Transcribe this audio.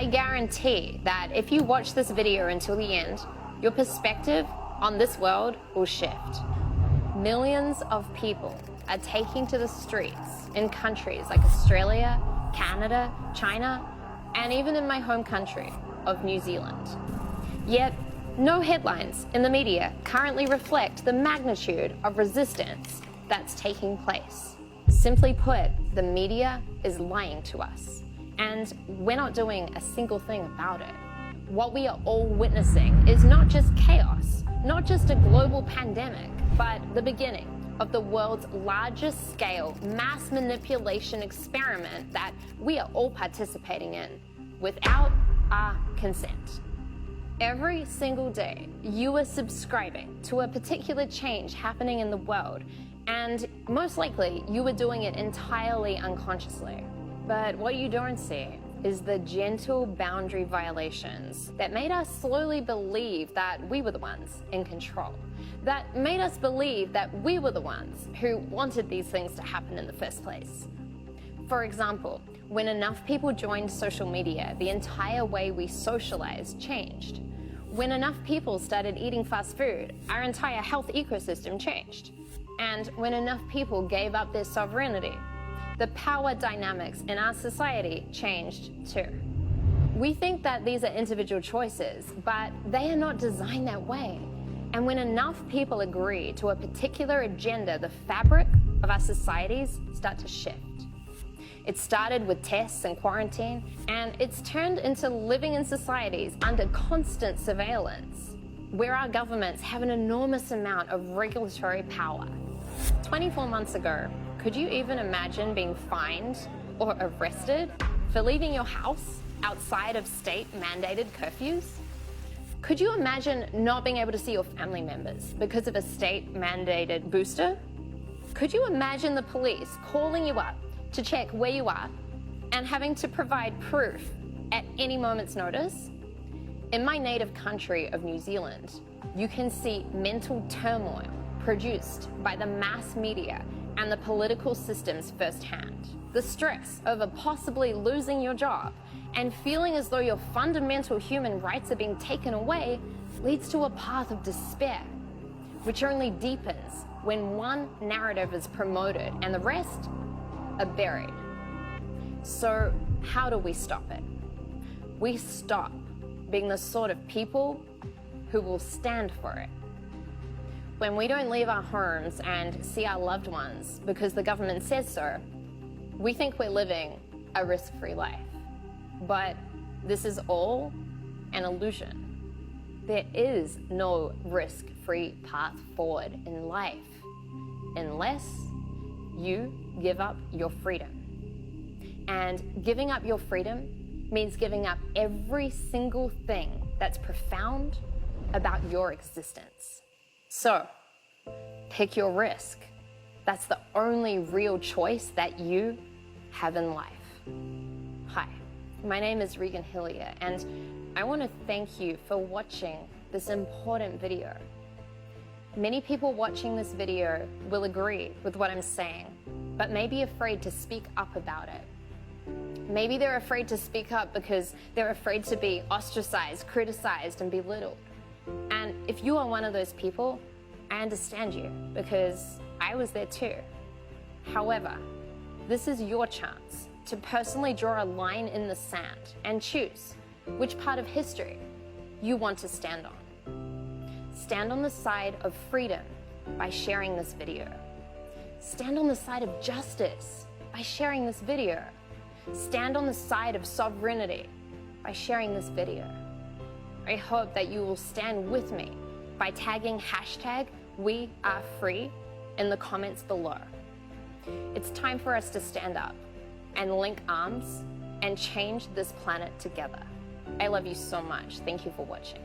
I guarantee that if you watch this video until the end, your perspective on this world will shift. Millions of people are taking to the streets in countries like Australia, Canada, China, and even in my home country of New Zealand. Yet, no headlines in the media currently reflect the magnitude of resistance that's taking place. Simply put, the media is lying to us, and we're not doing a single thing about it. What we are all witnessing is not just chaos, not just a global pandemic, but the beginning of the world's largest scale mass manipulation experiment that we are all participating in without our consent. Every single day, you are subscribing to a particular change happening in the world, and most likely you are doing it entirely unconsciously. But what you don't see is the gentle boundary violations that made us slowly believe that we were the ones in control, that made us believe that we were the ones who wanted these things to happen in the first place. For example, when enough people joined social media, the entire way we socialized changed. When enough people started eating fast food, our entire health ecosystem changed. And when enough people gave up their sovereignty, the power dynamics in our society changed too. We think that these are individual choices, but they are not designed that way. And when enough people agree to a particular agenda, the fabric of our societies start to shift. It started with tests and quarantine, and it's turned into living in societies under constant surveillance, where our governments have an enormous amount of regulatory power. 24 months ago, could you even imagine being fined or arrested for leaving your house outside of state-mandated curfews? Could you imagine not being able to see your family members because of a state-mandated booster? Could you imagine the police calling you up to check where you are and having to provide proof at any moment's notice? In my native country of New Zealand, you can see mental turmoil produced by the mass media and the political systems firsthand. The stress over possibly losing your job and feeling as though your fundamental human rights are being taken away leads to a path of despair, which only deepens when one narrative is promoted and the rest are buried. So how do we stop it? We stop being the sort of people who will stand for it. When we don't leave our homes and see our loved ones because the government says so, we think we're living a risk-free life. But this is all an illusion. There is no risk-free path forward in life unless you give up your freedom. And giving up your freedom means giving up every single thing that's profound about your existence. So, pick your risk. That's the only real choice that you have in life. Hi, my name is Regan Hillier, and I want to thank you for watching this important video. Many people watching this video will agree with what I'm saying, but may be afraid to speak up about it. Maybe they're afraid to speak up because they're afraid to be ostracized, criticized, and belittled. And if you are one of those people, I understand you because I was there too. However, this is your chance to personally draw a line in the sand and choose which part of history you want to stand on. Stand on the side of freedom by sharing this video. Stand on the side of justice by sharing this video. Stand on the side of sovereignty by sharing this video. I hope that you will stand with me by tagging #WeAreFree in the comments below. It's time for us to stand up and link arms and change this planet together. I love you so much. Thank you for watching.